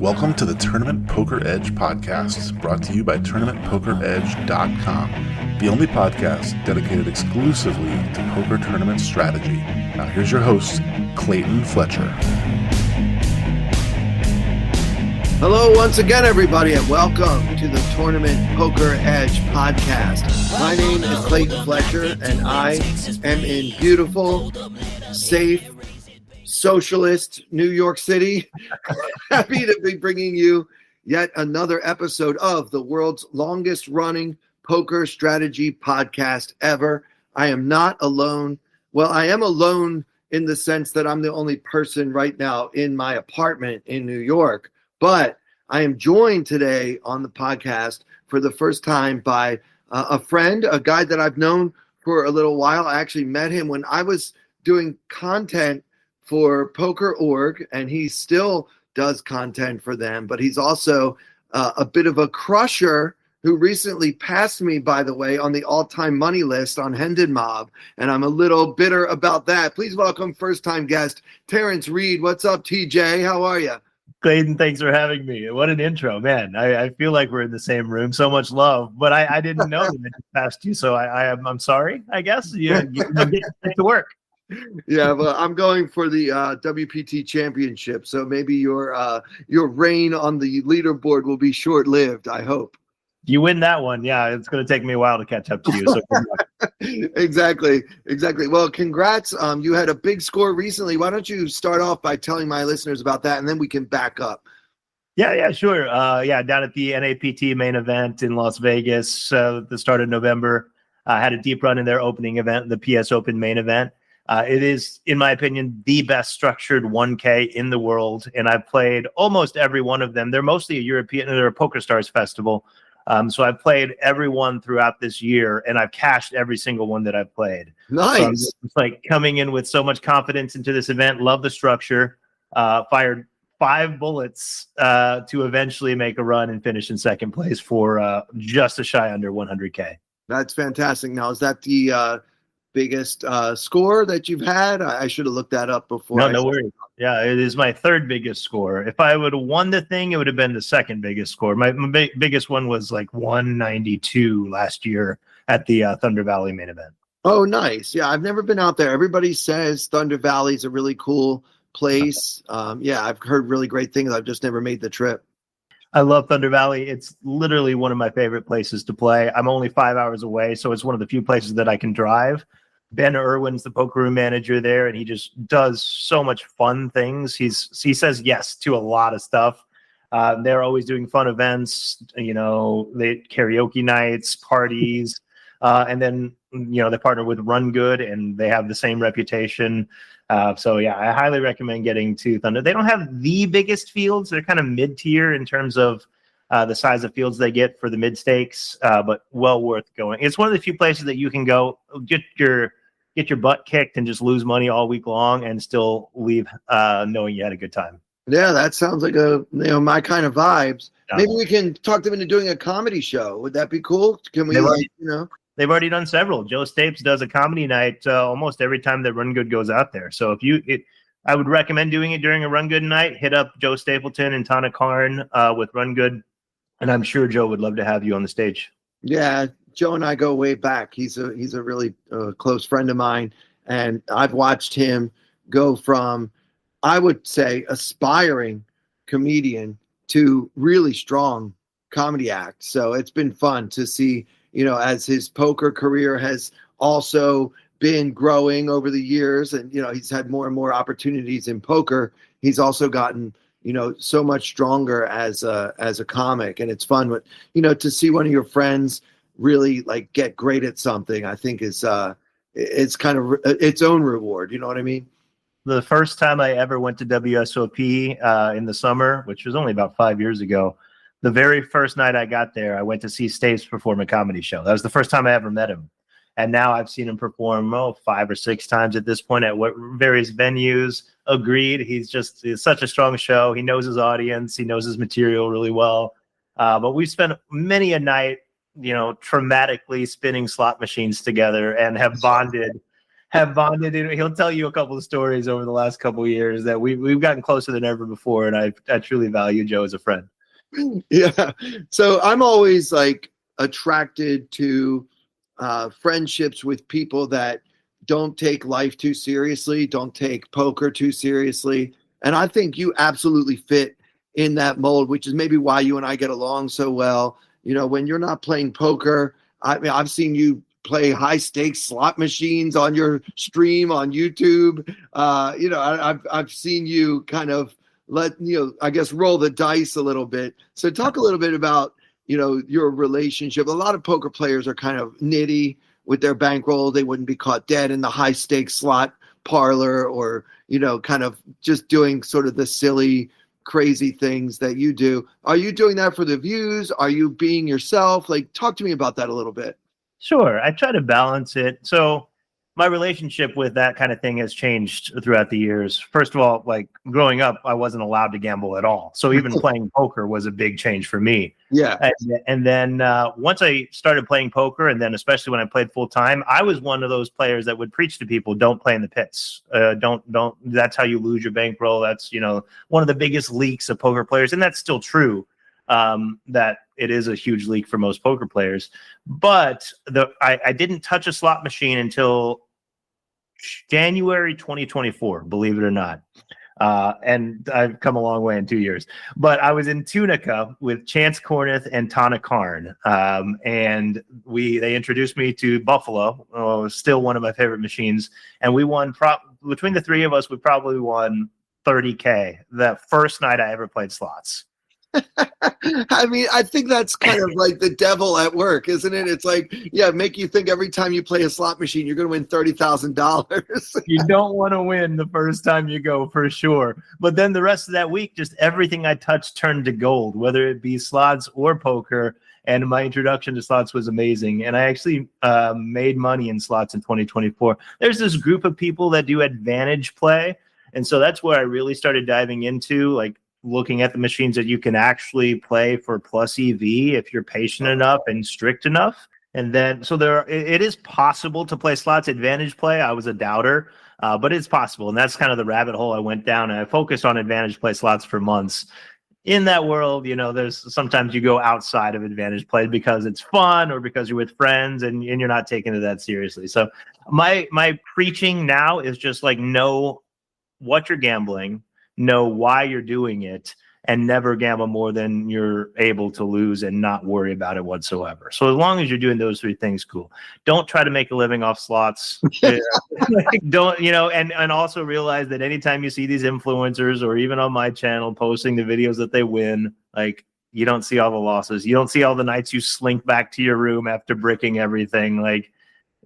Welcome to the Tournament Poker Edge podcast, brought to you by TournamentPokerEdge.com, the only podcast dedicated exclusively to poker tournament strategy. Now here's your host, Clayton Fletcher. Hello once again, everybody, and welcome to the Tournament Poker Edge podcast. My name is Clayton Fletcher, and I am in beautiful, safe, socialist New York City. Happy to be bringing you yet another episode of the world's longest running poker strategy podcast ever. I am not alone. Well, I am alone in the sense that I'm the only person right now in my apartment in New York, but I am joined today on the podcast for the first time by a friend, a guy that I've known for a little while. I actually met him when I was doing content for Poker.org, and he still does content for them, but he's also a bit of a crusher who recently passed me, by the way, on the all-time money list on Hendon Mob, and I'm a little bitter about that. Please welcome first-time guest Terrance Reid. What's up, TJ? How are you? Clayton, thanks for having me. What an intro, man. I feel like we're in the same room. So much love, but I didn't know that it passed you, so I'm sorry, I guess. You get to work. Yeah, but I'm going for the WPT championship, so maybe your reign on the leaderboard will be short-lived, I hope. You win that one. Yeah, it's going to take me a while to catch up to you. So Exactly. Well, congrats. You had a big score recently. Why don't you start off by telling my listeners about that, and then we can back up. Yeah, sure. Down at the NAPT main event in Las Vegas, the start of November, I had a deep run in their opening event, the PS Open main event. It is, in my opinion, the best structured 1K in the world, and I've played almost every one of them. They're mostly a European, they're a Poker Stars festival. So I've played every one throughout this year, and I've cashed every single one that I've played. Nice. So I'm just, like, coming in with so much confidence into this event. Love the structure. Fired 5 bullets to eventually make a run and finish in second place for just a shy under 100K. That's fantastic. Now, is that the biggest score that you've had? I should have looked that up before. No worries. Yeah, it is my third biggest score. If I would have won the thing, it would have been the second biggest score. My biggest one was like 192 last year at the Thunder Valley main event. Oh, nice. Yeah, I've never been out there. Everybody says Thunder Valley is a really cool place. I've heard really great things. I've just never made the trip. I love Thunder Valley. It's literally one of my favorite places to play. I'm only 5 hours away, so it's one of the few places that I can drive. Ben Irwin's the poker room manager there, and he just does so much fun things. He says yes to a lot of stuff. They're always doing fun events, they karaoke nights, parties, and then they partner with Run Good, and they have the same reputation. I highly recommend getting to Thunder. They don't have the biggest fields; they're kind of mid-tier in terms of the size of fields they get for the mid stakes, but well worth going. It's one of the few places that you can go get your butt kicked and just lose money all week long and still leave knowing you had a good time. Yeah, that sounds like my kind of vibes. Maybe we can talk them into doing a comedy show. Would that be cool? Can we, They've already done several. Joe Stapes does a comedy night almost every time that Run Good goes out there. So I would recommend doing it during a Run Good night. Hit up Joe Stapleton and Tana Karn with Run Good, and I'm sure Joe would love to have you on the stage. Yeah. Joe and I go way back. He's a really close friend of mine, and I've watched him go from, I would say, aspiring comedian to really strong comedy act. So it's been fun to see, as his poker career has also been growing over the years, and he's had more and more opportunities in poker. He's also gotten so much stronger as a comic, and it's fun to see one of your friends really like get great at something. I think is it's kind of its own reward. You know what I mean? The first time I ever went to WSOP in the summer, which was only about 5 years ago, the very first night I got there, I went to see Stapes perform a comedy show. That was the first time I ever met him. And now I've seen him perform 5 or 6 times at this point at various venues. Agreed. He's such a strong show. He knows his audience. He knows his material really well. But we've spent many a night, traumatically spinning slot machines together and have bonded have bonded. And he'll tell you a couple of stories over the last couple of years that we've gotten closer than ever before. And I truly value Joe as a friend. Yeah. So I'm always like attracted to friendships with people that don't take life too seriously, don't take poker too seriously. And I think you absolutely fit in that mold, which is maybe why you and I get along so well. You know, when you're not playing poker, I mean, I've seen you play high stakes slot machines on your stream on YouTube. You know, I've seen you kind of I guess roll the dice a little bit. So talk a little bit about, you know, your relationship. A lot of poker players are kind of nitty with their bankroll. They wouldn't be caught dead in the high stakes slot parlor, or, you know, kind of just doing sort of the silly, crazy things that you do. Are you doing that for the views? Are you being yourself? Like, talk to me about that a little bit. Sure. I try to balance it. So my relationship with that kind of thing has changed throughout the years. First of all, like growing up, I wasn't allowed to gamble at all. So even playing poker was a big change for me. Yeah. And then once I started playing poker, and then especially when I played full time, I was one of those players that would preach to people, don't play in the pits. Don't, that's how you lose your bankroll. That's, you know, one of the biggest leaks of poker players. And that's still true. That it is a huge leak for most poker players, but I didn't touch a slot machine until January 2024, believe it or not. And I've come a long way in 2 years, but I was in Tunica with Chance Corneth and Tana Karn. And they introduced me to Buffalo, still one of my favorite machines. And we won between the three of us, we probably won $30K the first night I ever played slots. I mean, I think that's kind of like the devil at work, isn't it? It's like, yeah, make you think every time you play a slot machine, you're going to win $30,000. You don't want to win the first time you go, for sure. But then the rest of that week, just everything I touched turned to gold, whether it be slots or poker. And my introduction to slots was amazing. And I actually made money in slots in 2024. There's this group of people that do advantage play. And so that's where I really started diving into, like, looking at the machines that you can actually play for plus EV if you're patient enough and strict enough. And then, so it is possible to play slots advantage play. I was a doubter, but it's possible. And that's kind of the rabbit hole I went down. And I focused on advantage play slots for months. In that world, you know, there's sometimes you go outside of advantage play because it's fun or because you're with friends and you're not taking it that seriously. So my preaching now is just like, know what you're gambling, know why you're doing it, and never gamble more than you're able to lose and not worry about it whatsoever. So as long as you're doing those three things, cool. Don't try to make a living off slots. Don't, you know, and also realize that anytime you see these influencers or even on my channel posting the videos that they win, like, you don't see all the losses. You don't see all the nights you slink back to your room after bricking everything. Like,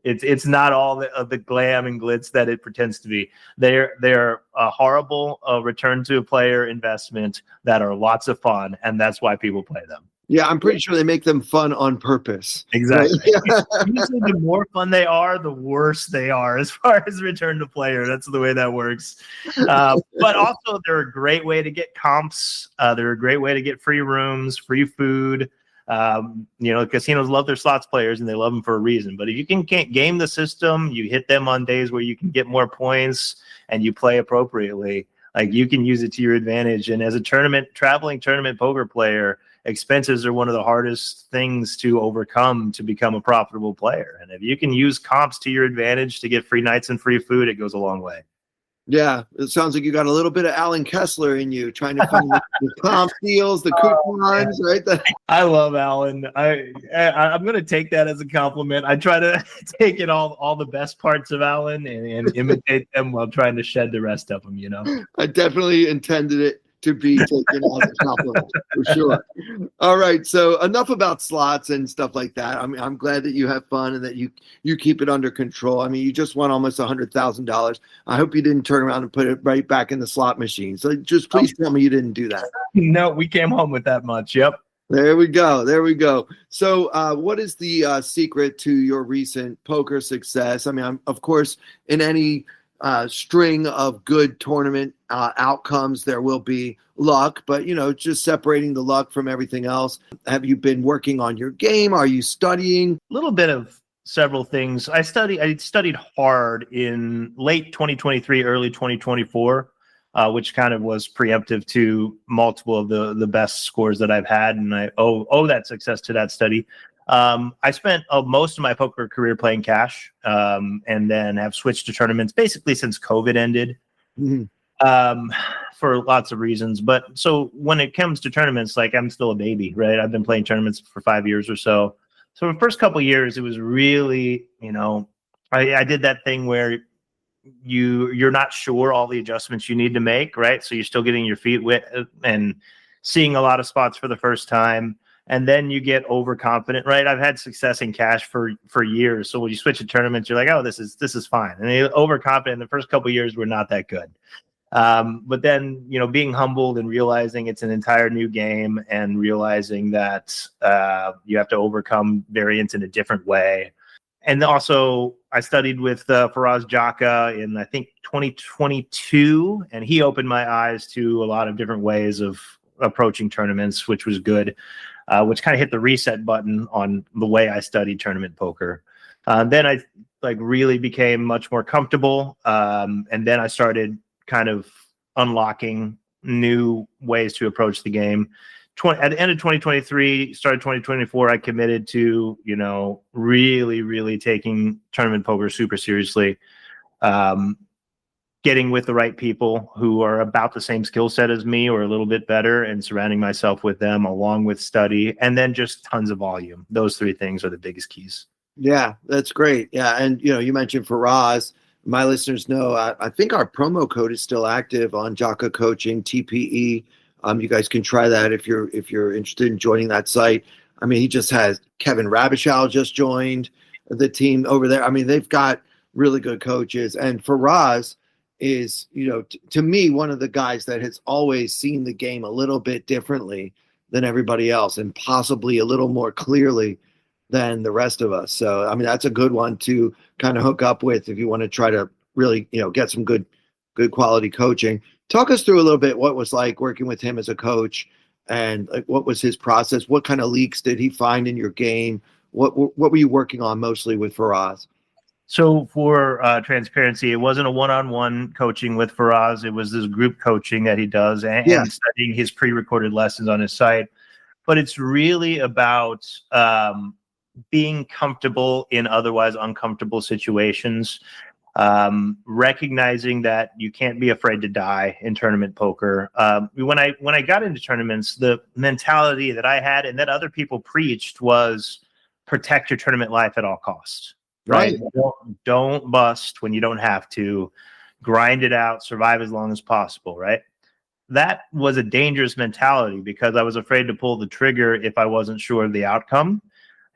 it's not all the glam and glitz that it pretends to be. They're a horrible return to a player investment that are lots of fun, and that's why people play them. Yeah, I'm pretty sure they make them fun on purpose. Exactly. Usually the more fun they are, the worse they are as far as return to player. That's the way that works. But also, they're a great way to get comps. They're a great way to get free rooms, free food. You know, casinos love their slots players and they love them for a reason. But if you can't game the system, you hit them on days where you can get more points and you play appropriately, like, you can use it to your advantage. And as a traveling tournament poker player, expenses are one of the hardest things to overcome to become a profitable player. And if you can use comps to your advantage to get free nights and free food, it goes a long way. Yeah, it sounds like you got a little bit of Alan Kessler in you, trying to find the comp deals, the coupons, right? I love Alan. I'm going to take that as a compliment. I try to take it all the best parts of Alan and imitate them while trying to shed the rest of them, you know? I definitely intended it to be taken as a compliment, for sure. All right, so enough about slots and stuff like that. I mean, I'm glad that you have fun and that you keep it under control. I mean, you just won almost $100,000. I hope you didn't turn around and put it right back in the slot machine. So just please tell me you didn't do that. No, we came home with that much. Yep. There we go. So what is the secret to your recent poker success? I mean, of course, in any string of good tournament outcomes, there will be luck, but, you know, just separating the luck from everything else. Have you been working on your game? Are you studying? A little bit of several things. I studied hard in late 2023, early 2024, which kind of was preemptive to multiple of the best scores that I've had, and I owe that success to that study. I spent most of my poker career playing cash, and then have switched to tournaments basically since COVID ended. For lots of reasons. But so when it comes to tournaments, like, I'm still a baby, right? I've been playing tournaments for 5 years or so. So the first couple of years, it was really, I did that thing where you're not sure all the adjustments you need to make, right? So you're still getting your feet wet and seeing a lot of spots for the first time. And then you get overconfident, right? I've had success in cash for years. So when you switch to tournaments, you're like, oh, this is fine. And you're overconfident. The first couple of years were not that good. But then, being humbled and realizing it's an entire new game, and realizing that you have to overcome variance in a different way. And also, I studied with Faraz Jaka in, I think, 2022, and he opened my eyes to a lot of different ways of approaching tournaments, which was good, which kind of hit the reset button on the way I studied tournament poker. Then I really became much more comfortable, and then I started kind of unlocking new ways to approach the game. At the end of 2023, started 2024, I committed to, really, really taking tournament poker super seriously, getting with the right people who are about the same skill set as me or a little bit better, and surrounding myself with them, along with study, and then just tons of volume. Those three things are the biggest keys. Yeah, that's great. Yeah. And, you mentioned Faraz. My listeners know, I think our promo code is still active on Jaka Coaching, TPE. You guys can try that if you're interested in joining that site. I mean, he just has Kevin Rabishal just joined the team over there. I mean, they've got really good coaches. And Faraz is, to me, one of the guys that has always seen the game a little bit differently than everybody else, and possibly a little more clearly than the rest of us. So, I mean, that's a good one to kind of hook up with if you want to try to really, get some good quality coaching. Talk us through a little bit what was like working with him as a coach, and what was his process? What kind of leaks did he find in your game? What were you working on mostly with Faraz? So for transparency, it wasn't a one-on-one coaching with Faraz. It was this group coaching that he does, and studying his pre-recorded lessons on his site. But it's really about being comfortable in otherwise uncomfortable situations, recognizing that you can't be afraid to die in tournament poker. When I got into tournaments, the mentality that I had and that other people preached was protect your tournament life at all costs. Right? Don't bust when you don't have to. Grind it out, survive as long as possible, right? That was a dangerous mentality, because I was afraid to pull the trigger if I wasn't sure of the outcome.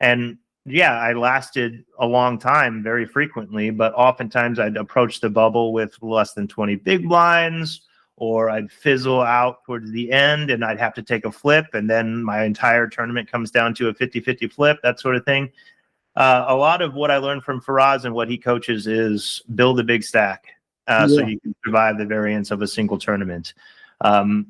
And yeah, I lasted a long time very frequently, but oftentimes I'd approach the bubble with less than 20 big blinds, or I'd fizzle out towards the end and I'd have to take a flip, and then my entire tournament comes down to a 50-50 flip, that sort of thing. A lot of what I learned from Faraz and what he coaches is build a big stack, so you can survive the variance of a single tournament.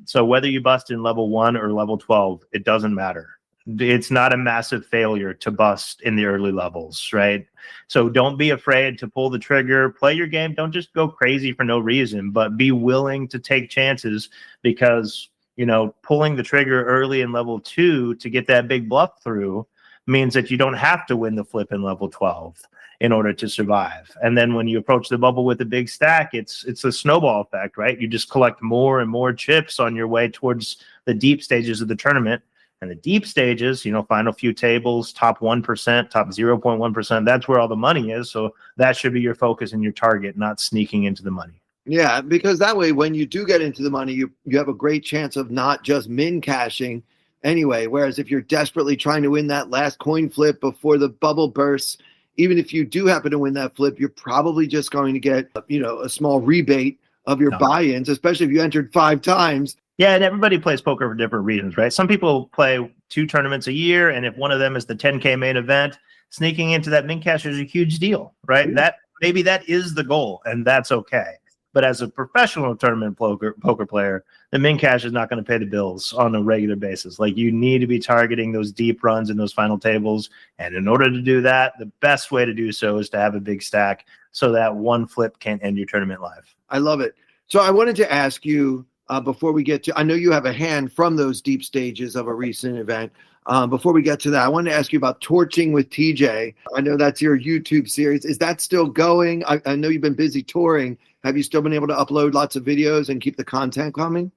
So whether you bust in level 1 or level 12, it doesn't matter. It's not a massive failure to bust in the early levels, right? So don't be afraid to pull the trigger, play your game. Don't just go crazy for no reason, but be willing to take chances, because, pulling the trigger early in level 2 to get that big bluff through means that you don't have to win the flip in level 12 in order to survive. And then when you approach the bubble with a big stack, it's a snowball effect, right? You just collect more and more chips on your way towards the deep stages of the tournament. And the deep stages, final few tables, top 1%, top 0.1%, that's where all the money is. So that should be your focus and your target, not sneaking into the money. Yeah, because that way, when you do get into the money, you have a great chance of not just min cashing anyway. Whereas if you're desperately trying to win that last coin flip before the bubble bursts, even if you do happen to win that flip, you're probably just going to get, a small rebate of your buy-ins, especially if you entered 5 times. Yeah, and everybody plays poker for different reasons, right? Some people play 2 tournaments a year, and if one of them is the 10K main event, sneaking into that min cash is a huge deal, right? Maybe that is the goal, and that's okay. But as a professional tournament poker player, the min cash is not going to pay the bills on a regular basis. Like, you need to be targeting those deep runs in those final tables. And in order to do that, the best way to do so is to have a big stack so that one flip can't end your tournament live. I love it. So I wanted to ask you, before we get to, I know you have a hand from those deep stages of a recent event. Before we get to that, I wanted to ask you about Torching with TJ. I know that's your YouTube series. Is that still going? I know you've been busy touring. Have you still been able to upload lots of videos and keep the content coming?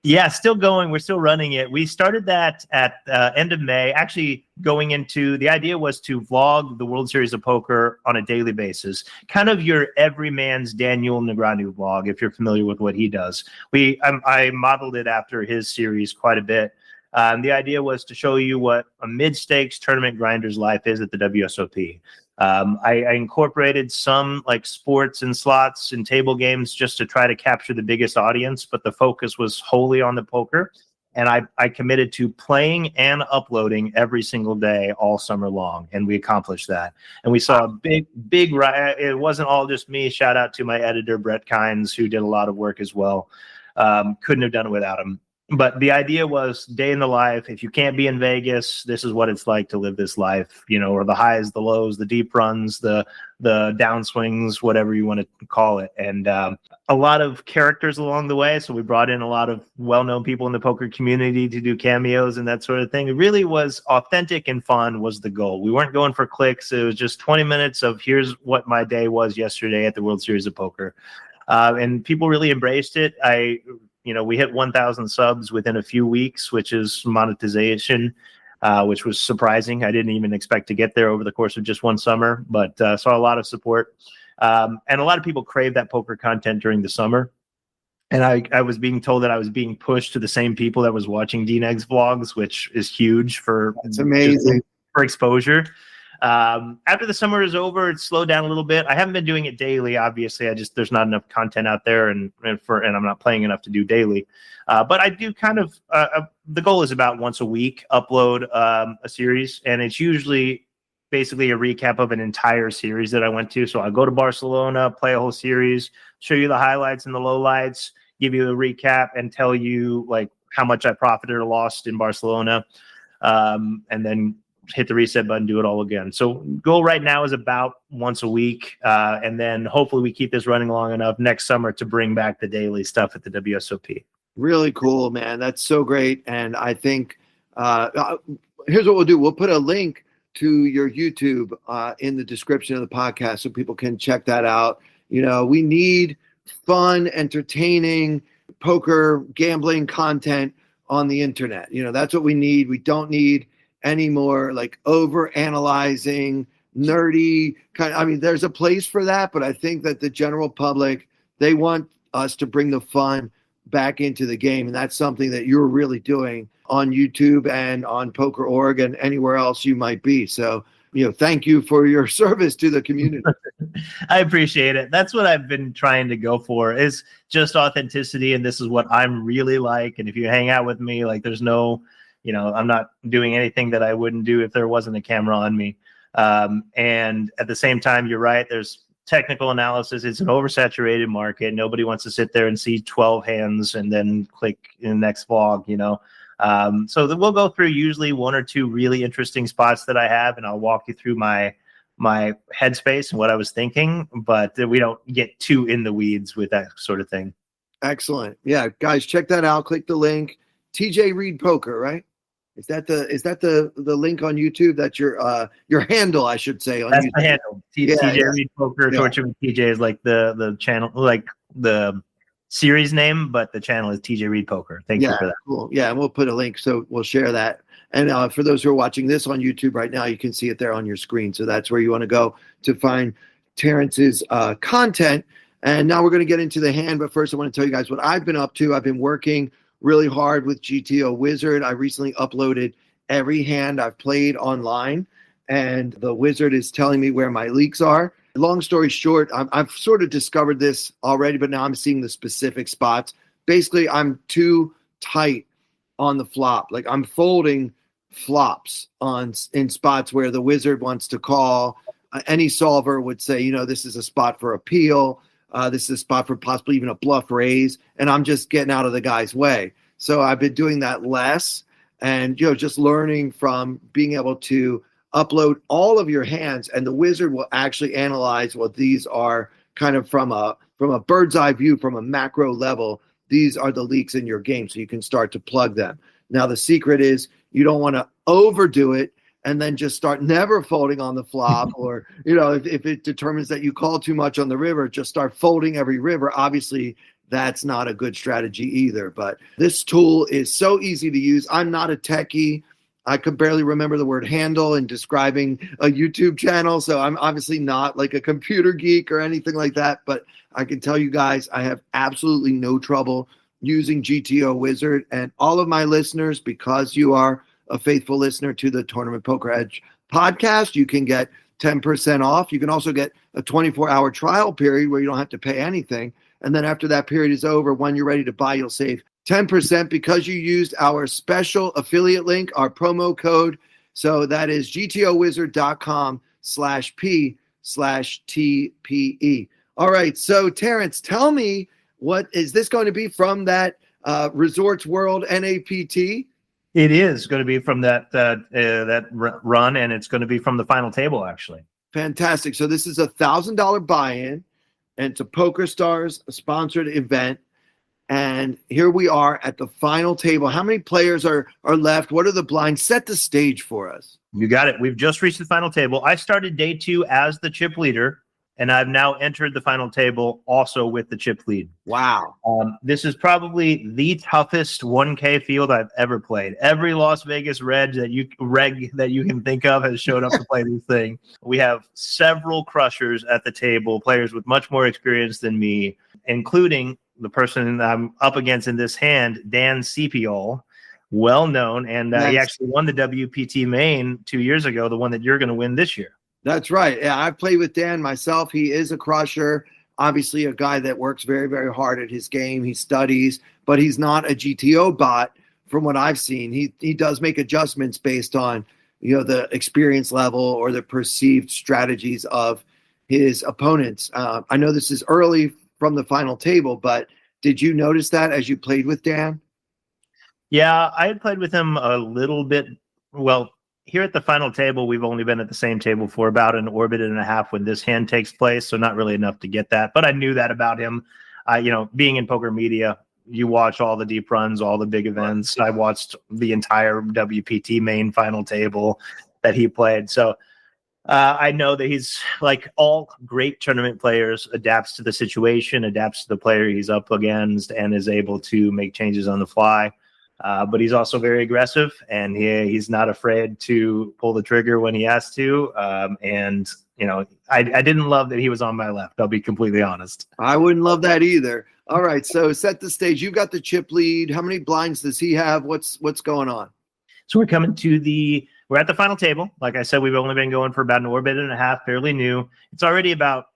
Yeah, still going. We're still running it. We started that at end of May. Actually, going into the idea was to vlog the World Series of Poker on a daily basis, kind of your everyman's Daniel Negreanu vlog, if you're familiar with what he does. I modeled it after his series quite a bit. The idea was to show you what a mid-stakes tournament grinder's life is at the WSOP. I incorporated some like sports and slots and table games just to try to capture the biggest audience, but the focus was wholly on the poker. And I committed to playing and uploading every single day all summer long, and we accomplished that. And we saw a big, it wasn't all just me. Shout out to my editor, Brett Kynes, who did a lot of work as well. Couldn't have done it without him. But the idea was day in the life. If you can't be in Vegas, this is what it's like to live this life, or the highs, the lows, the deep runs, the downswings, whatever you want to call it. And a lot of characters along the way. So we brought in a lot of well-known people in the poker community to do cameos and that sort of thing. It really was authentic and fun was the goal. We weren't going for clicks. It was just 20 minutes of here's what my day was yesterday at the World Series of Poker. And people really embraced it. We hit 1,000 subs within a few weeks, which is monetization, which was surprising. I didn't even expect to get there over the course of just one summer, but saw a lot of support. And a lot of people crave that poker content during the summer. And I was being told that I was being pushed to the same people that was watching DNEG's vlogs, which is huge for It's amazing for exposure. After the summer is over, it's slowed down a little bit. I haven't been doing it daily. Obviously, there's not enough content out there and I'm not playing enough to do daily. But I do kind of, the goal is about once a week, upload a series. And it's usually basically a recap of an entire series that I went to. So I go to Barcelona, play a whole series, show you the highlights and the lowlights, give you a recap and tell you like how much I profited or lost in Barcelona. And then hit the reset button, do it all again. So goal right now is about once a week. And then hopefully we keep this running long enough next summer to bring back the daily stuff at the WSOP. Really cool, man. That's so great. And I think here's what we'll do. We'll put a link to your YouTube in the description of the podcast so people can check that out. We need fun, entertaining poker, gambling content on the internet. That's what we need. We don't need any more like over analyzing, nerdy there's a place for that, but I think that the general public, they want us to bring the fun back into the game. And that's something that you're really doing on YouTube and on Poker.org and anywhere else you might be. So, thank you for your service to the community. I appreciate it. That's what I've been trying to go for is just authenticity. And this is what I'm really like. And if you hang out with me, like there's no, I'm not doing anything that I wouldn't do if there wasn't a camera on me. And at the same time, you're right. There's technical analysis. It's an oversaturated market. Nobody wants to sit there and see 12 hands and then click in the next vlog, So we'll go through usually one or two really interesting spots that I have, and I'll walk you through my headspace and what I was thinking, but we don't get too in the weeds with that sort of thing. Excellent. Yeah, guys, check that out. Click the link. TJ Reid Poker, right? Is that the link on YouTube? That's your handle, I should say. On That's YouTube. my handle. TJ Reid Poker. Yeah. Torture with TJ is like the channel, like the series name, but the channel is TJ Reid Poker. Thank you for that. Cool. Yeah, and we'll put a link, so we'll share that. And for those who are watching this on YouTube right now, you can see it there on your screen. So that's where you want to go to find Terrance's content. And now we're going to get into the hand, but first I want to tell you guys what I've been up to. I've been working really hard with GTO Wizard. I recently uploaded every hand I've played online, and the Wizard is telling me where my leaks are. Long story short, I've sort of discovered this already, but now I'm seeing the specific spots. Basically, I'm too tight on the flop. Like I'm folding flops in spots where the Wizard wants to call. Any solver would say, this is a spot for appeal. This is a spot for possibly even a bluff raise, and I'm just getting out of the guy's way. So I've been doing that less, and just learning from being able to upload all of your hands, and the wizard will actually analyze what these are kind of from a bird's eye view, from a macro level. These are the leaks in your game, so you can start to plug them. Now, the secret is you don't want to overdo it and then just start never folding on the flop, or, if it determines that you call too much on the river, just start folding every river. Obviously, that's not a good strategy either. But this tool is so easy to use. I'm not a techie. I could barely remember the word handle in describing a YouTube channel, so I'm obviously not like a computer geek or anything like that, but I can tell you guys I have absolutely no trouble using GTO Wizard. And all of my listeners, because you are a faithful listener to the Tournament Poker Edge podcast, you can get 10% off. You can also get a 24-hour trial period where you don't have to pay anything. And then after that period is over, when you're ready to buy, you'll save 10% because you used our special affiliate link, our promo code. So that is gtowizard.com/P/TPE. All right. So Terrance, tell me, what is this going to be from that Resorts World NAPT? It is going to be from that run, and it's going to be from the final table, actually. Fantastic. So this is $1,000 buy-in, and it's a PokerStars sponsored event. And here we are at the final table. How many players are left? What are the blinds? Set the stage for us. You got it. We've just reached the final table. I started day 2 as the chip leader, and I've now entered the final table also with the chip lead. Wow. This is probably the toughest 1K field I've ever played. Every Las Vegas reg that you can think of has showed up to play this thing. We have several crushers at the table, players with much more experience than me, including the person I'm up against in this hand, Dan Sepiol, well known, and he actually won the WPT main 2 years ago, the one that you're going to win this year. That's right. Yeah, I've played with Dan myself. He is a crusher, obviously a guy that works very, very hard at his game. He studies, but he's not a GTO bot from what I've seen. He does make adjustments based on the experience level or the perceived strategies of his opponents. I know this is early from the final table, but did you notice that as you played with Dan? Yeah, I had played with him a little bit. Well, here at the final table, we've only been at the same table for about an orbit and a half when this hand takes place, so not really enough to get that. But I knew that about him. Being in poker media, you watch all the deep runs, all the big events. I watched the entire WPT main final table that he played. So I know that he's, like all great tournament players, adapts to the situation, adapts to the player he's up against, and is able to make changes on the fly. But he's also very aggressive, and he's not afraid to pull the trigger when he has to. I didn't love that he was on my left. I'll be completely honest. I wouldn't love that either. All right, so set the stage. You got the chip lead. How many blinds does he have? What's going on? So we're at the final table. Like I said, we've only been going for about an orbit and a half, fairly new. It's already about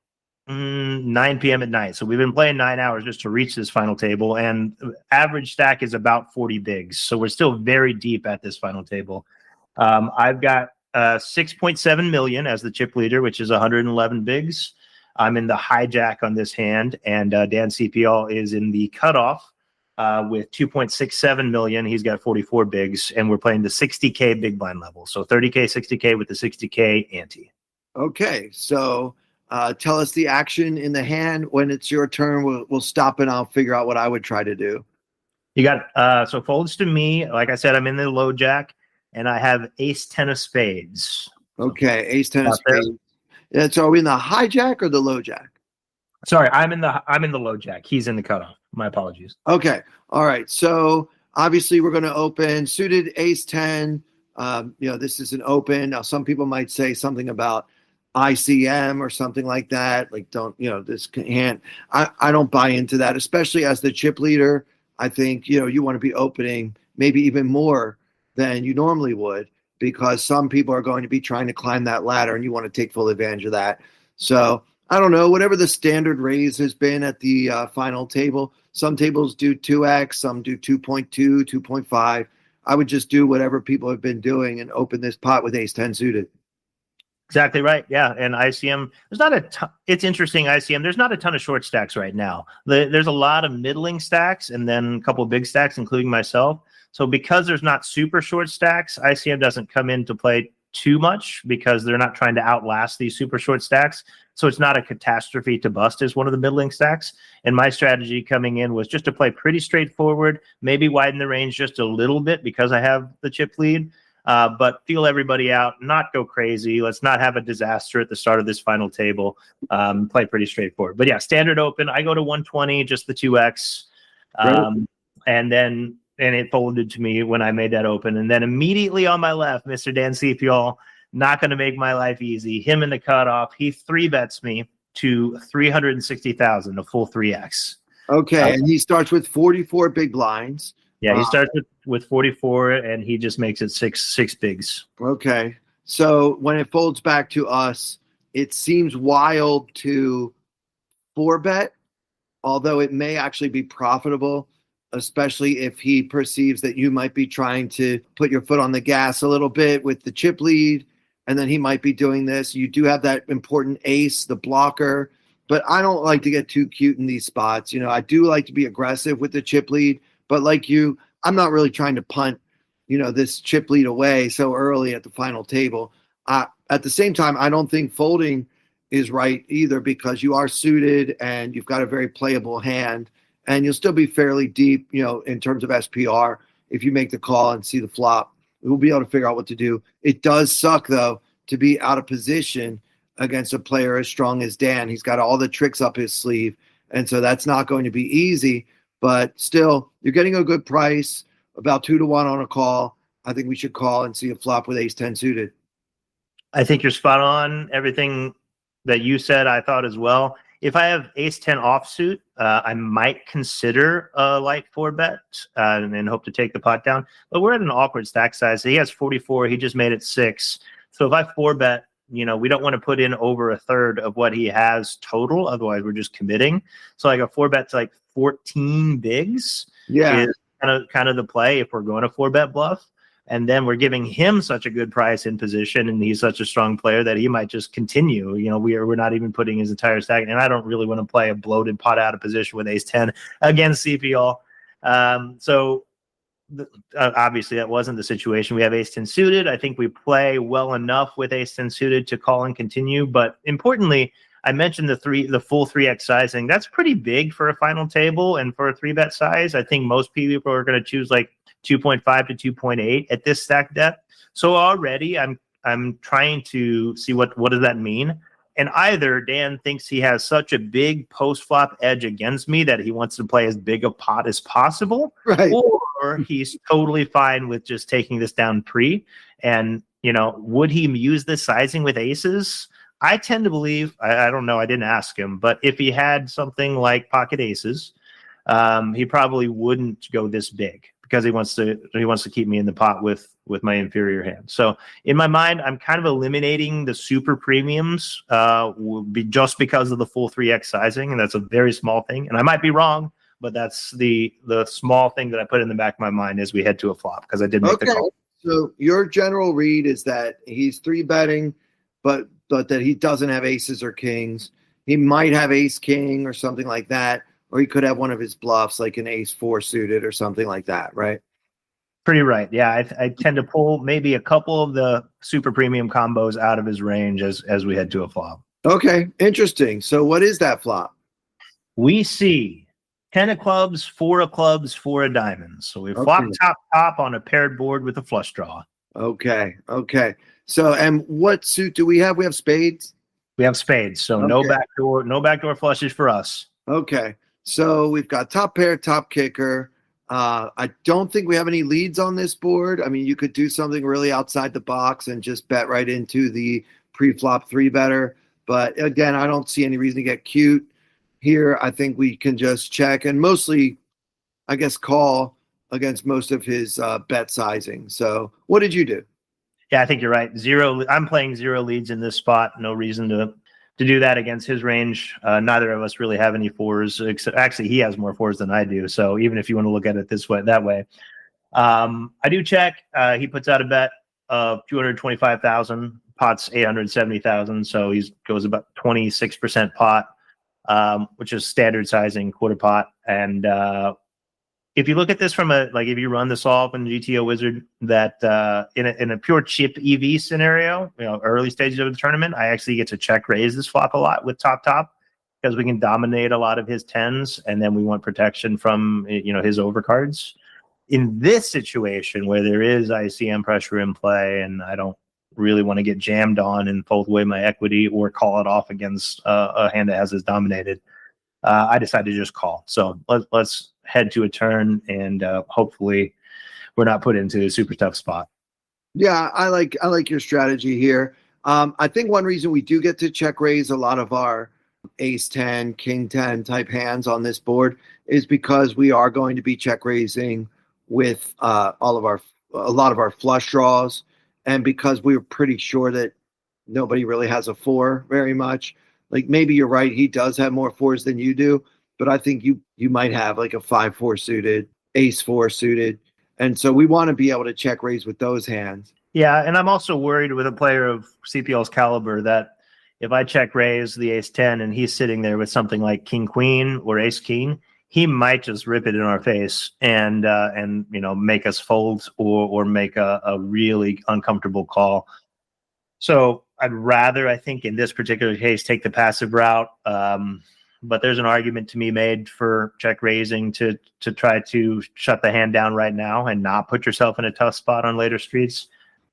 9 p.m. at night. So we've been playing 9 hours just to reach this final table, and average stack is about 40 bigs. So we're still very deep at this final table. I've got 6.7 million as the chip leader, which is 111 bigs. I'm in the hijack on this hand, and Dan CPL is in the cutoff with 2.67 million. He's got 44 bigs, and we're playing the 60K big blind level. So 30K, 60K with the 60K ante. Okay, so tell us the action in the hand. When it's your turn, we'll stop and I'll figure out what I would try to do. You got so folds to me. Like I said, I'm in the low jack, and I have ace 10 of spades. Okay, ace 10 of spades. Yeah, so are we in the hijack or the low jack? Sorry, I'm in the low jack. He's in the cutoff. My apologies. Okay, all right. So obviously we're going to open suited ace 10. This is an open. Now some people might say something about ICM or something like that. Like, this hand. I don't buy into that, especially as the chip leader. I think, you want to be opening maybe even more than you normally would, because some people are going to be trying to climb that ladder and you want to take full advantage of that. So I don't know, whatever the standard raise has been at the final table. Some tables do 2x, some do 2.2, 2.5. I would just do whatever people have been doing and open this pot with ace 10 suited. Exactly right. Yeah. And ICM, there's not a ton. It's interesting, ICM. There's not a ton of short stacks right now. There's a lot of middling stacks and then a couple of big stacks, including myself. So because there's not super short stacks, ICM doesn't come into play too much because they're not trying to outlast these super short stacks. So it's not a catastrophe to bust as one of the middling stacks. And my strategy coming in was just to play pretty straightforward, maybe widen the range just a little bit because I have the chip lead. But feel everybody out, not go crazy. Let's not have a disaster at the start of this final table. Play pretty straightforward. But yeah, standard open. I go to 120, just the 2x. And it folded to me when I made that open. And then immediately on my left, Mr. Dan Sepiol, not going to make my life easy. Him in the cutoff, he 3-bets me to 360,000, a full 3x. Okay, and he starts with 44 big blinds. Yeah, he starts with 44, and he just makes it six bigs. Okay, so when it folds back to us, it seems wild to 4-bet, although it may actually be profitable, especially if he perceives that you might be trying to put your foot on the gas a little bit with the chip lead, and then he might be doing this. You do have that important ace, the blocker, but I don't like to get too cute in these spots. You know, I do like to be aggressive with the chip lead, but like you, I'm not really trying to punt, this chip lead away so early at the final table. At the same time, I don't think folding is right either because you are suited and you've got a very playable hand. And you'll still be fairly deep, in terms of SPR. If you make the call and see the flop, we'll be able to figure out what to do. It does suck, though, to be out of position against a player as strong as Dan. He's got all the tricks up his sleeve, and so that's not going to be easy. But still, you're getting a good price, about 2-1 on a call. I think we should call and see a flop with ace-10 suited. I think you're spot on. Everything that you said, I thought as well. If I have ace-10 offsuit, I might consider a light 4-bet and hope to take the pot down. But we're at an awkward stack size. So he has 44. He just made it 6. So if I 4-bet, we don't want to put in over a third of what he has total. Otherwise, we're just committing. So like a 4-bet to like 14 bigs is kind of the play if we're going to 4-bet bluff. And then we're giving him such a good price in position, and he's such a strong player that he might just continue. We're not even putting his entire stack. And I don't really want to play a bloated pot out of position with ace-10 against CPL. Obviously, that wasn't the situation. We have ace-10 suited. I think we play well enough with ace-10 suited to call and continue. But importantly, I mentioned the full 3x sizing. That's pretty big for a final table and for a 3-bet size. I think most people are going to choose like 2.5 to 2.8 at this stack depth. So already I'm trying to see what does that mean. And either Dan thinks he has such a big post-flop edge against me that he wants to play as big a pot as possible, right? Or he's totally fine with just taking this down pre. And, would he use this sizing with aces? I tend to believe, I don't know, I didn't ask him, but if he had something like pocket aces, he probably wouldn't go this big, because he wants to keep me in the pot with my inferior hand. So in my mind, I'm kind of eliminating the super premiums just because of the full 3x sizing, and that's a very small thing. And I might be wrong, but that's the small thing that I put in the back of my mind as we head to a flop, because I did make the call. So your general read is that he's 3-betting, but that he doesn't have aces or kings. He might have ace-king or something like that. Or he could have one of his bluffs, like an ace-4 suited or something like that, right? Pretty right. Yeah, I tend to pull maybe a couple of the super premium combos out of his range as we head to a flop. Okay, interesting. So what is that flop? We see 10 of clubs, 4 of clubs, 4 of diamonds. So we flop top on a paired board with a flush draw. Okay. So, and what suit do we have? We have spades? We have spades. So no backdoor flushes for us. Okay. So we've got top pair, top kicker. I don't think we have any leads on this board. I mean, you could do something really outside the box and just bet right into the pre-flop 3-better. But again, I don't see any reason to get cute here. I think we can just check and mostly, I guess, call against most of his bet sizing. So what did you do? Yeah, I think you're right. I'm playing 0 leads in this spot. No reason to do that against his range. Neither of us really have any 4s. Actually, he has more 4s than I do. So even if you want to look at it that way, I do check. He puts out a bet of 225,000 pot's 870,000, so he goes about 26% pot, which is standard sizing quarter pot. And if you look at this from if you run the solve in GTO Wizard, that in a pure chip EV scenario, early stages of the tournament, I actually get to check raise this flop a lot with top because we can dominate a lot of his tens, and then we want protection from his overcards. In this situation where there is ICM pressure in play, and I don't really want to get jammed on and fold away my equity or call it off against a hand that has this dominated, I decided to just call. So let's head to a turn, and hopefully we're not put into a super tough spot. Yeah, I like your strategy here. I think one reason we do get to check raise a lot of our ace 10, king 10 type hands on this board is because we are going to be check raising with a lot of our flush draws, and because we were pretty sure that nobody really has a 4 very much. Like, maybe you're right, he does have more 4s than you do, but I think you might have like a 5-4 suited, ace 4 suited, and so we want to be able to check raise with those hands. Yeah, and I'm also worried with a player of CPL's caliber that if I check raise the ace 10 and he's sitting there with something like king queen or ace king, he might just rip it in our face and make us fold or make a really uncomfortable call. So I'd rather, I think, in this particular case, take the passive route. But there's an argument to be made for check raising to try to shut the hand down right now and not put yourself in a tough spot on later streets.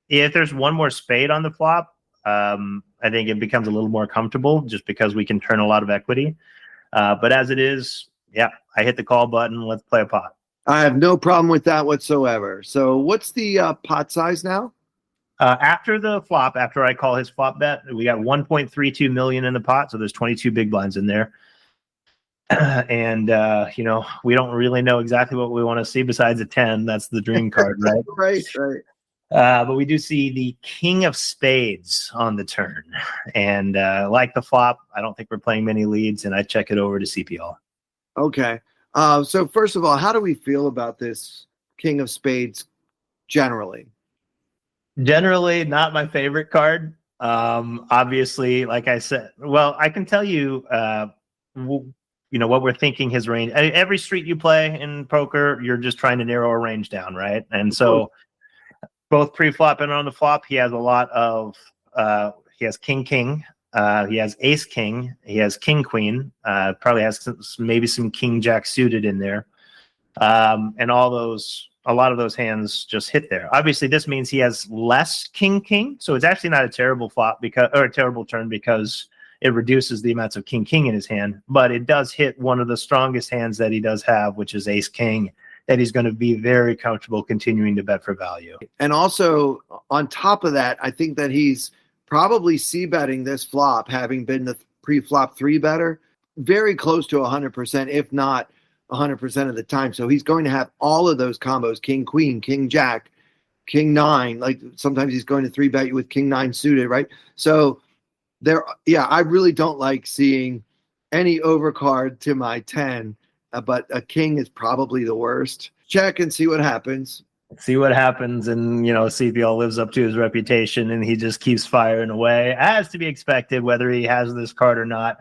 If there's one more spade on the flop, I think it becomes a little more comfortable just because we can turn a lot of equity. But as it is, yeah, I hit the call button. Let's play a pot. I have no problem with that whatsoever. So what's the pot size now? After the flop, after I call his flop bet, we got 1.32 million in the pot. So there's 22 big blinds in there. And, we don't really know exactly what we want to see besides a 10. That's the dream card, right? Right. But we do see the king of spades on the turn. And like the flop, I don't think we're playing many leads, and I check it over to CPL. Okay. So first of all, how do we feel about this king of spades generally? Generally, not my favorite card. Obviously, like I said, well, I can tell you, what we're thinking his range. Every street you play in poker, you're just trying to narrow a range down, right? And so both pre-flop and on the flop, he has a lot of, he has king, he has ace king, he has king queen, probably has maybe some king jack suited in there. And a lot of those hands just hit there. Obviously, this means he has less king, so it's actually not a terrible flop or a terrible turn because it reduces the amounts of king in his hand, but it does hit one of the strongest hands that he does have, which is ace king, that he's going to be very comfortable continuing to bet for value. And also, on top of that, I think that he's probably c-betting this flop, having been the pre-flop 3-better, very close to 100%, if not 100% of the time. So he's going to have all of those combos, king, queen, king, jack, king, 9. Like, sometimes he's going to 3-bet you with king 9 suited, right? So I really don't like seeing any overcard to my 10, but a king is probably the worst. Check and see what happens. And CPL lives up to his reputation, and he just keeps firing away, as to be expected, whether he has this card or not.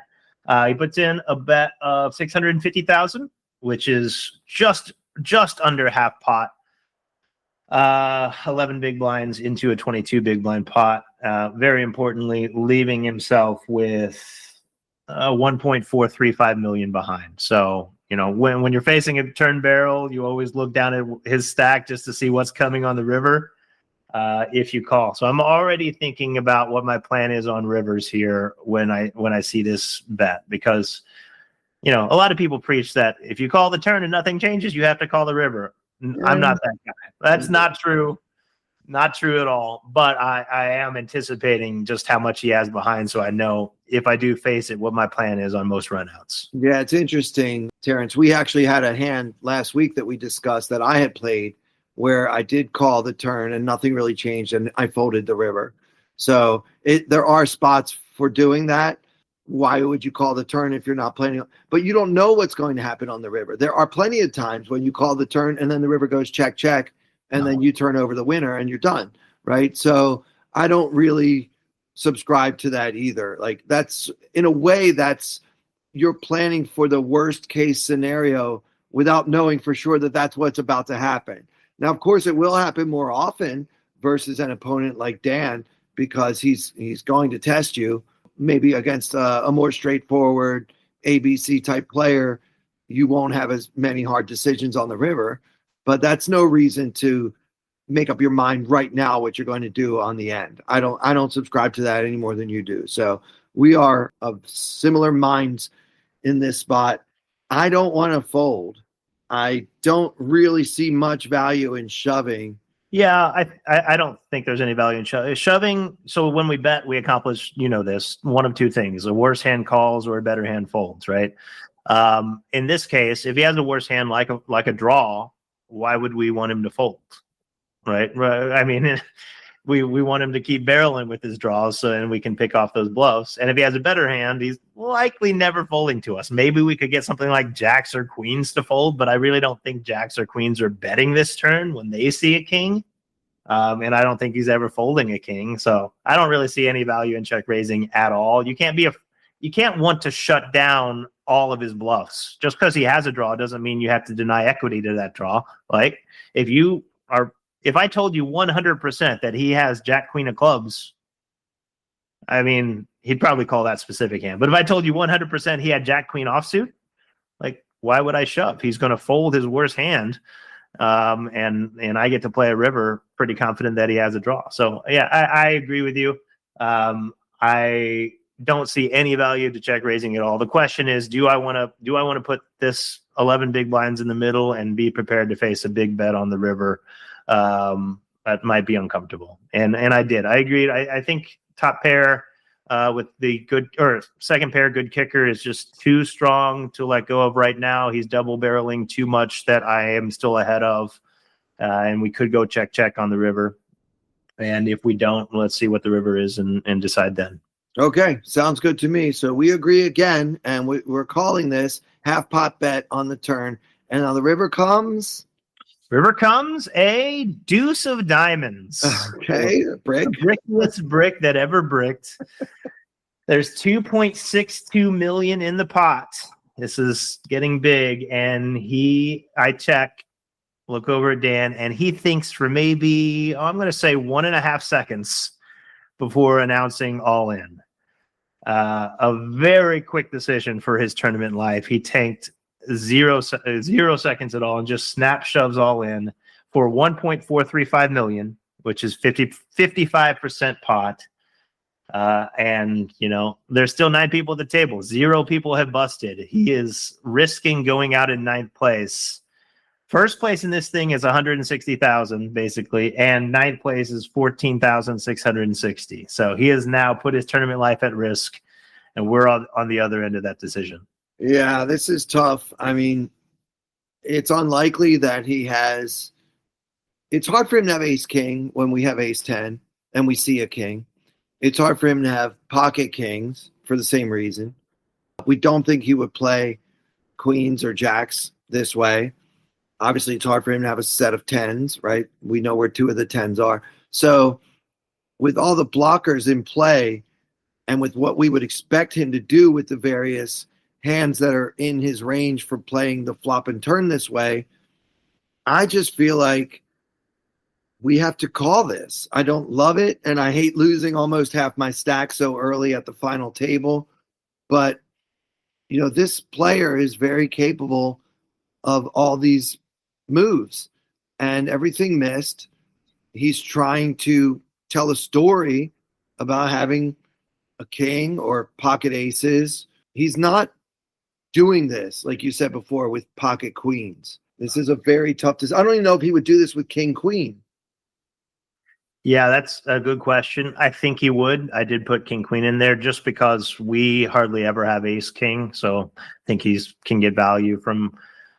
He puts in a bet of 650,000, which is just under half pot. 11 big blinds into a 22 big blind pot. Very importantly, leaving himself with 1.435 million behind. So, when you're facing a turn barrel, you always look down at his stack just to see what's coming on the river if you call. So I'm already thinking about what my plan is on rivers here when I see this bet, because a lot of people preach that if you call the turn and nothing changes, you have to call the river. I'm not that guy. That's not true. Not true at all. But I am anticipating just how much he has behind, so I know if I do face it, what my plan is on most runouts. Yeah, it's interesting, Terrance. We actually had a hand last week that we discussed that I had played where I did call the turn and nothing really changed, and I folded the river. So there are spots for doing that. Why would you call the turn if you're not planning? But you don't know what's going to happen on the river. There are plenty of times when you call the turn and then the river goes check, and then you turn over the winner and you're done, right? So I don't really subscribe to that either. Like that's, in a way, that's, you're planning for the worst case scenario without knowing for sure that that's what's about to happen. Now, of course, it will happen more often versus an opponent like Dan, because he's going to test you. Maybe against a more straightforward ABC type player, you won't have as many hard decisions on the river, but that's no reason to make up your mind right now what you're going to do on the end. I don't subscribe to that any more than you do. So we are of similar minds in this spot. I don't want to fold. I don't really see much value in shoving. Yeah, I don't think there's any value in shoving. So when we bet, we accomplish, this, one of two things: a worse hand calls or a better hand folds, right? In this case, if he has a worse hand like a draw, why would we want him to fold, right? I mean, we want him to keep barreling with his draws, and we can pick off those bluffs. And if he has a better hand, he's likely never folding to us. Maybe we could get something like jacks or queens to fold, but I really don't think jacks or queens are betting this turn when they see a king. And I don't think he's ever folding a king. So I don't really see any value in check raising at all. You can't want to shut down all of his bluffs. Just because he has a draw doesn't mean you have to deny equity to that draw. Like if I told you 100% that he has jack queen of clubs, I mean, he'd probably call that specific hand. But if I told you 100% he had jack queen offsuit, like, why would I shove? He's going to fold his worst hand. And I get to play a river pretty confident that he has a draw. So yeah, I agree with you. I don't see any value to check raising at all. The question is, do I want to put this 11 big blinds in the middle and be prepared to face a big bet on the river? That might be uncomfortable. And I did. I agreed. I think top pair with the good, or second pair good kicker, is just too strong to let go of right now. He's double barreling too much that I am still ahead of. And we could go check on the river. And if we don't, let's see what the river is and decide then. Okay, sounds good to me. So we agree again, and we're calling this half pot bet on the turn. And now the river comes a deuce of diamonds. Okay, a brick. The brickless brick that ever bricked. There's 2.62 million in the pot. This is getting big. And I check, look over at Dan, and he thinks for maybe, I'm going to say 1.5 seconds before announcing all in. A very quick decision for his tournament life. He tanked 0 seconds at all and just snap shoves all in for 1.435 million, which is 55% pot. And there's still 9 people at the table. 0 people have busted. He is risking going out in 9th place. First place in this thing is 160,000 basically, and 9th place is 14,660. So he has now put his tournament life at risk, and we're on the other end of that decision. Yeah, this is tough. I mean, it's unlikely that he has. It's hard for him to have ace king when we have ace 10 and we see a king. It's hard for him to have pocket kings for the same reason. We don't think he would play queens or jacks this way. Obviously, it's hard for him to have a set of 10s, right? We know where 2 of the 10s are. So with all the blockers in play and with what we would expect him to do with the various hands that are in his range for playing the flop and turn this way, I just feel like we have to call this. I don't love it, and I hate losing almost half my stack so early at the final table. But, this player is very capable of all these moves, and everything missed. He's trying to tell a story about having a king or pocket aces. He's not doing this, like you said before, with pocket queens. This is a very tough decision. I don't even know if he would do this with king queen. Yeah, that's a good question. I think he would. I did put king queen in there just because we hardly ever have ace king. So I think can get value from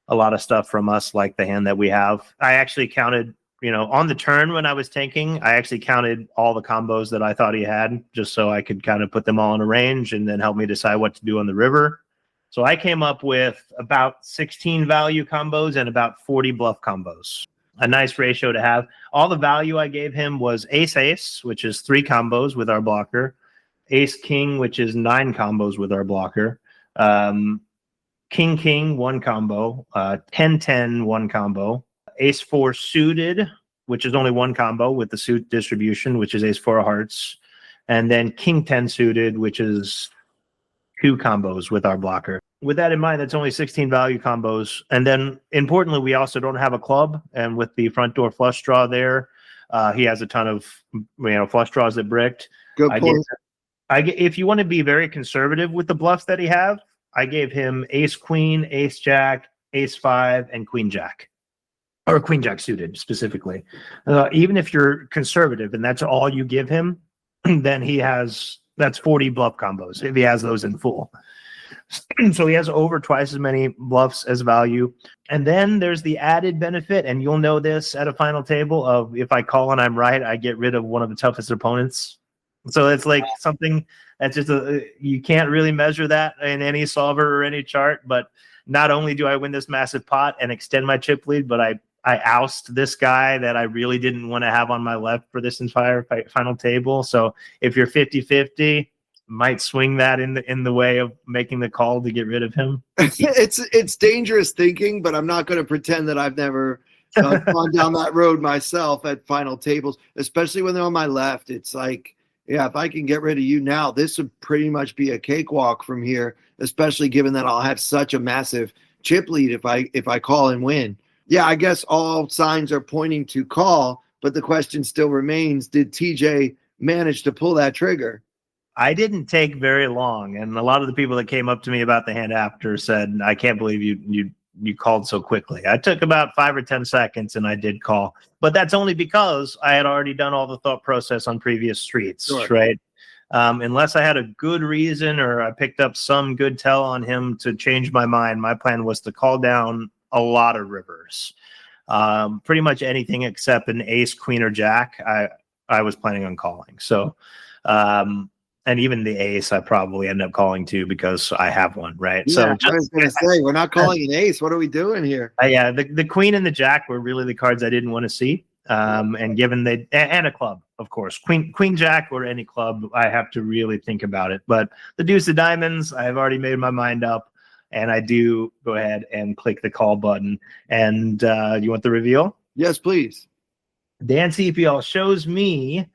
a lot of stuff from us, like the hand that we have. I actually counted, on the turn when I was tanking, I actually counted all the combos that I thought he had, just so I could kind of put them all in a range and then help me decide what to do on the river. So I came up with about 16 value combos and about 40 bluff combos. A nice ratio to have. All the value I gave him was ace-ace, which is 3 combos with our blocker, Ace King, which is 9 combos with our blocker. King King, 1 combo. 10-10, 1 combo. Ace 4 suited, which is only 1 combo with the suit distribution, which is Ace 4 of hearts. And then King 10 suited, which is 2 combos with our blocker. With that in mind, that's only 16 value combos. And then importantly, we also don't have a club. And with the front door flush draw there, he has a ton of flush draws that bricked. Good point. If you want to be very conservative with the bluffs that he have, I gave him Ace Queen, Ace Jack, Ace 5, and Queen Jack. Or Queen Jack suited specifically. Even if you're conservative and that's all you give him, then that's 40 bluff combos if he has those in full. So he has over twice as many bluffs as value. And then there's the added benefit, and you'll know this at a final table, of if I call and I'm right, I get rid of one of the toughest opponents. So it's like something that's just you can't really measure that in any solver or any chart. But not only do I win this massive pot and extend my chip lead, but I oust this guy that I really didn't want to have on my left for this entire final table. So if you're 50-50, might swing that in the way of making the call to get rid of him. It's dangerous thinking, but I'm not going to pretend that I've never gone down that road myself at final tables, especially when they're on my left. It's like, yeah, if I can get rid of you now, this would pretty much be a cakewalk from here, especially given that I'll have such a massive chip lead if I call and win. Yeah, I guess all signs are pointing to call, but the question still remains, did TJ manage to pull that trigger? I didn't take very long, and a lot of the people that came up to me about the hand after said, I can't believe you called so quickly. I took about 5 or 10 seconds, and I did call. But that's only because I had already done all the thought process on previous streets, Sure. Right? Unless I had a good reason or I picked up some good tell on him to change my mind, my plan was to call down a lot of rivers. Pretty much anything except an ace, queen, or jack, I was planning on calling. So, and even the ace, I probably end up calling too because I have one, right? Yeah, So I was going to say, we're not calling an ace. What are we doing here? Yeah, the queen and the jack were really the cards I didn't want to see. And given and a club, of course, queen jack or any club, I have to really think about it. But the deuce of diamonds, I've already made my mind up, and I do go ahead and click the call button. And you want the reveal? Yes, please. Dan CPL shows me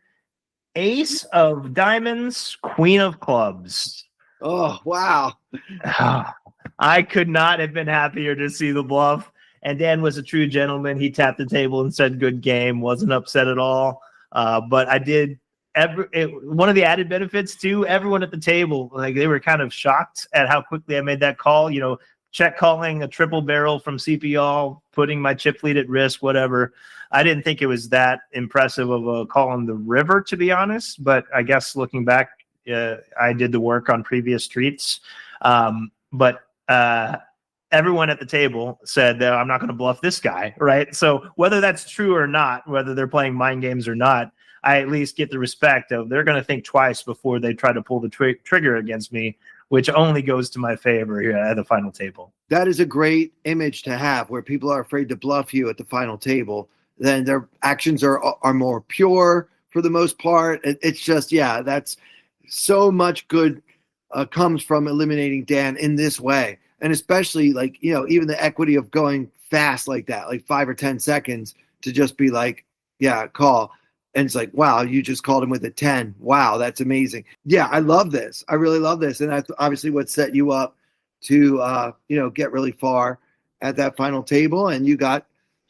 ace of diamonds, queen of clubs. Oh, wow. I could not have been happier to see the bluff. And Dan was a true gentleman. He tapped the table and said, good game, wasn't upset at all. But I did one of the added benefits too, everyone at the table, like they were kind of shocked at how quickly I made that call, check calling a triple barrel from CPL, putting my chip lead at risk, whatever. I didn't think it was that impressive of a call on the river, to be honest. But I guess looking back, I did the work on previous streets. But everyone at the table said that I'm not going to bluff this guy, right? So whether that's true or not, whether they're playing mind games or not, I at least get the respect of they're going to think twice before they try to pull the trigger against me, which only goes to my favor here at the final table. That is a great image to have, where people are afraid to bluff you at the final table. Then their actions are more pure for the most part. It's just, yeah, that's so much good comes from eliminating Dan in this way. And especially even the equity of going fast like that, like 5 or 10 seconds to just be like, yeah, call. And it's like, wow, you just called him with a 10. Wow, that's amazing. Yeah, I love this. I really love this. And that's obviously what set you up to, get really far at that final table. And you got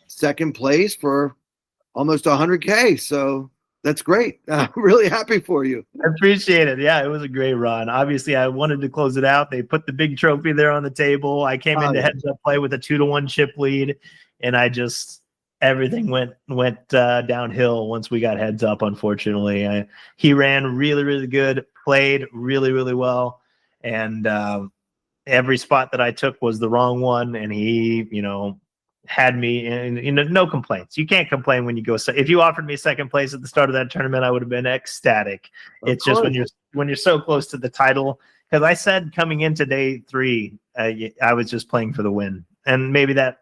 second place for almost 100K. So that's great. I'm really happy for you. I appreciate it. Yeah, it was a great run. Obviously, I wanted to close it out. They put the big trophy there on the table. I came into heads up play with a 2-1 chip lead, and everything went downhill once we got heads up, unfortunately. He ran really, really good, played really, really well, and every spot that I took was the wrong one, and he, had me in no complaints. You can't complain when you go. If you offered me second place at the start of that tournament, I would have been ecstatic. It's just when you're so close to the title, because I said coming into day 3, I was just playing for the win, and maybe that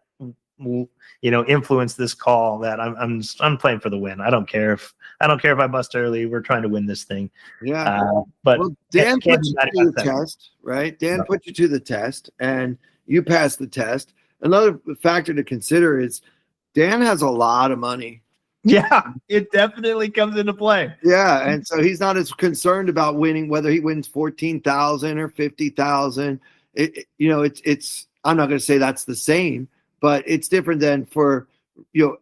influence this call that I'm playing for the win. I don't care if I bust early. We're trying to win this thing. Yeah. But well, Dan put you to the test, right? Dan put you to the test, and you passed the test. Another factor to consider is Dan has a lot of money. Yeah, it definitely comes into play. Yeah, and so he's not as concerned about winning, whether he wins 14,000 or 50,000. It's. I'm not going to say that's the same, but it's different than for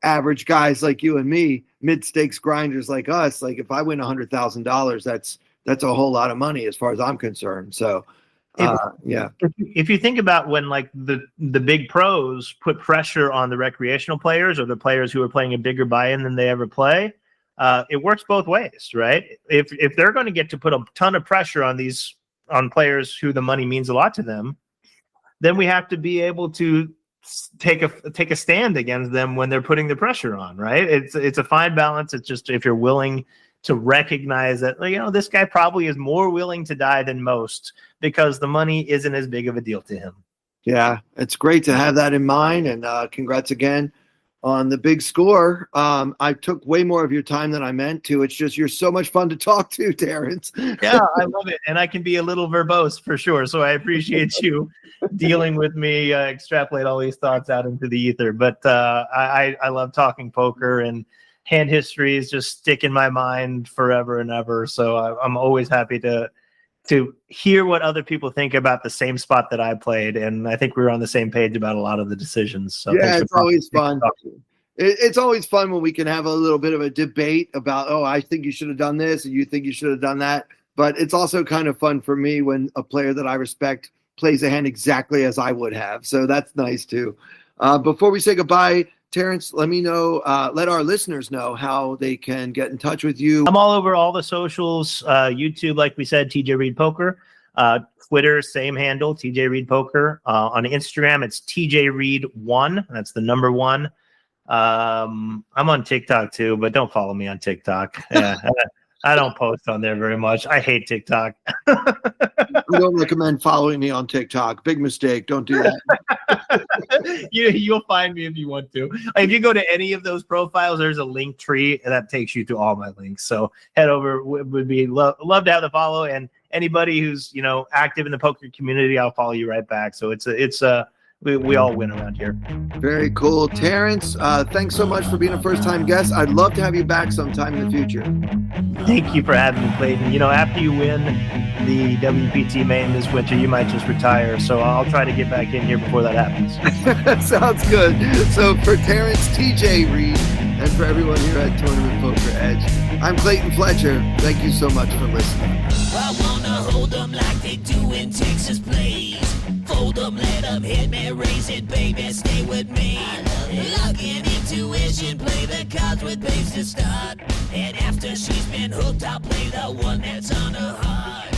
average guys like you and me, mid stakes grinders like us. Like if I win $100,000, that's a whole lot of money as far as I'm concerned. So. If you think about when like the big pros put pressure on the recreational players or the players who are playing a bigger buy-in than they ever play, it works both ways, right? If they're going to get to put a ton of pressure on players who the money means a lot to them, then we have to be able to take a stand against them when they're putting the pressure on, right? It's a fine balance. It's just if you're willing to recognize that, this guy probably is more willing to die than most because the money isn't as big of a deal to him. Yeah, it's great to have that in mind. And congrats again on the big score. I took way more of your time than I meant to. It's just you're so much fun to talk to, Terrance. Yeah, I love it. And I can be a little verbose for sure. So I appreciate you dealing with me, extrapolate all these thoughts out into the ether. But I love talking poker, and hand histories just stick in my mind forever and ever. So I'm always happy to hear what other people think about the same spot that I played. And I think we were on the same page about a lot of the decisions. So yeah, it's always fun. It's always fun when we can have a little bit of a debate about, I think you should have done this and you think you should have done that. But it's also kind of fun for me when a player that I respect plays a hand exactly as I would have. So that's nice too. Before we say goodbye, Terrance, let our listeners know how they can get in touch with you. I'm all over all the socials. YouTube, like we said, TJ Reid Poker. Twitter, same handle, TJ Reid Poker. On Instagram, it's TJ Reid 1. That's the number 1. I'm on TikTok too, but don't follow me on TikTok. Yeah, I don't post on there very much. I hate TikTok. I don't recommend following me on TikTok. Big mistake. Don't do that. You'll find me if you want to. If you go to any of those profiles, there's a link tree that takes you to all my links. So head over. Would be love to have the follow, and anybody who's active in the poker community, I'll follow you right back. So we all win around here. Very cool. Terrance, thanks so much for being a first-time guest. I'd love to have you back sometime in the future. Thank you for having me, Clayton. After you win the WPT main this winter, you might just retire. So I'll try to get back in here before that happens. Sounds good. So for Terrance, TJ Reid, and for everyone here at Tournament Poker Edge, I'm Clayton Fletcher. Thank you so much for listening. I wanna hold them like they do in Texas Plays. Fold them, let them hit me, raise it, baby, stay with me. Lock in intuition, play the cards with base to start. And after she's been hooked, I'll play the one that's on her heart.